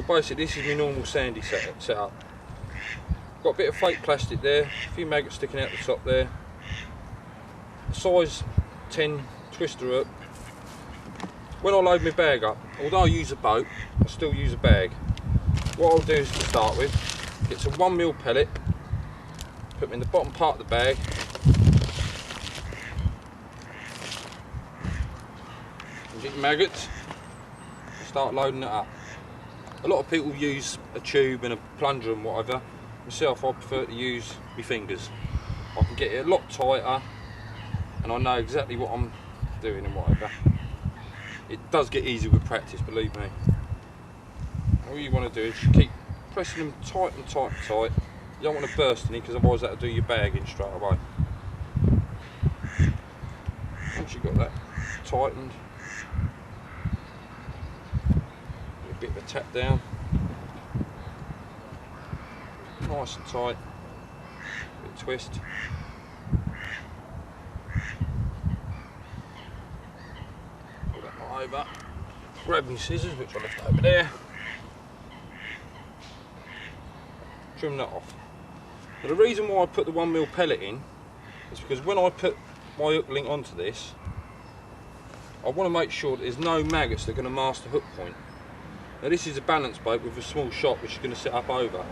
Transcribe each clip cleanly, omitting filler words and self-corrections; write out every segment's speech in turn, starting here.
Basically, this is my normal sandy setup. Got a bit of fake plastic there, a few maggots sticking out the top there. Size 10 twister up. When I load my bag up, although I use a boat, I still use a bag. What I'll do is, to start with, get some 1mm pellet, put them in the bottom part of the bag. And get your maggots, start loading it up. A lot of people use a tube and a plunger and whatever. Myself, I prefer to use my fingers. I can get it a lot tighter and I know exactly what I'm doing and whatever. It does get easier with practice, believe me. All you want to do is keep pressing them tight and tight and tight. You don't want to burst any, because otherwise that'll do your bag in straight away. Once you've got that tightened, a bit of a tap down, nice and tight, bit of twist. Pull that right over, grab my scissors, which I left over there, trim that off. Now the reason why I put the 1mm pellet in is because when I put my hook link onto this, I want to make sure that there's no maggots that are going to mask the hook point. Now this is a balance boat with a small shot which is going to sit up over.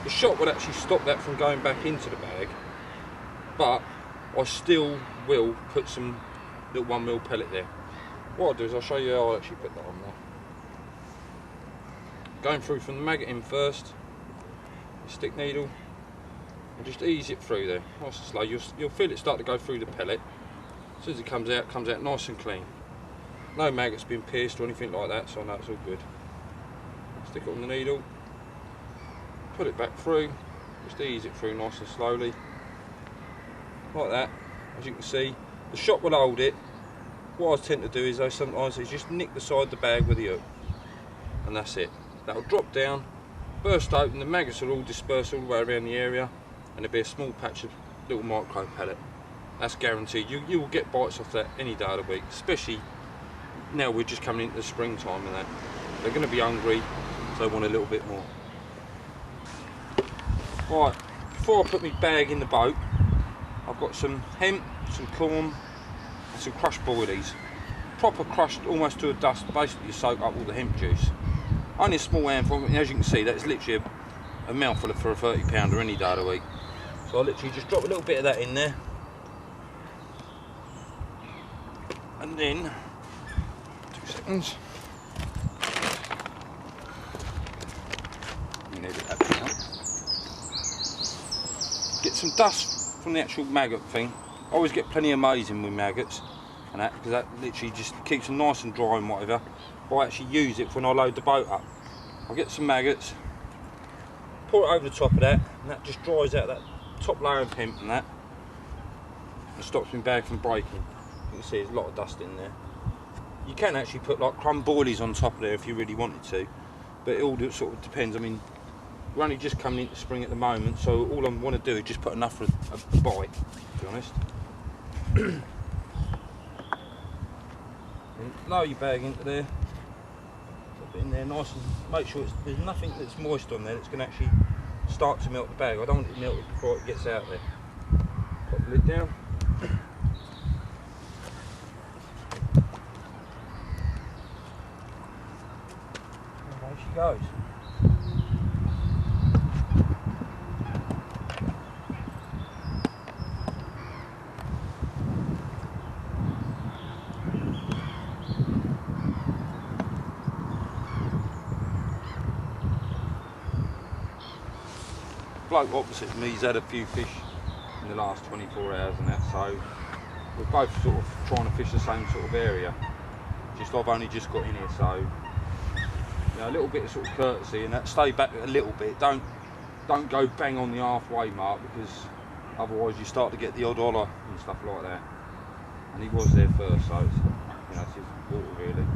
The shot would actually stop that from going back into the bag, but I still will put some little 1mm pellet there. What I'll do is I'll show you how I'll actually put that on there. Going through from the maggot in first, the stick needle, and just ease it through there, nice and slow. You'll feel it start to go through the pellet. As soon as it comes out nice and clean. No maggots been pierced or anything like that, so I know it's all good. Stick it on the needle, put it back through, just ease it through nice and slowly, like that. As you can see, the shot will hold it. What I tend to do is though sometimes is just nick the side of the bag with the hook, and that's it. That'll drop down, burst open, the maggots will all disperse all the way around the area, and there'll be a small patch of little micro pellet. That's guaranteed. You will get bites off that any day of the week, especially now we're just coming into the springtime and that. They're going to be hungry, so they want a little bit more. Right, before I put my bag in the boat, I've got some hemp, some corn and some crushed boilies. Proper crushed almost to a dust, basically to soak up all the hemp juice. Only a small handful, and as you can see that's literally a mouthful for a 30 pounder any day of the week. So I literally just drop a little bit of that in there. And then, 2 seconds. Get some dust from the actual maggot thing. I always get plenty of maize in with maggots and that, because that literally just keeps them nice and dry and whatever. But I actually use it when I load the boat up. I'll get some maggots, pour it over the top of that, and that just dries out that top layer of hemp and that, and stops my bag from breaking. You can see there's a lot of dust in there. You can actually put like crumb boilies on top of there if you really wanted to, but it all sort of depends. I mean, we're only just coming into spring at the moment, so all I want to do is just put enough for a bite, to be honest. Lower your bag into there, put it in there nice and make sure there's nothing that's moist on there that's going to actually start to melt the bag. I don't want it melted before it gets out there. Put the lid down. she goes. Bloke opposite me's had a few fish in the last 24 hours and that, so we're both sort of trying to fish the same sort of area. Just I've only just got in here, so you know, a little bit of sort of courtesy and that. Stay back a little bit. Don't go bang on the halfway mark, because otherwise you start to get the odd holler and stuff like that. And he was there first, so it's, you know, it's his water really.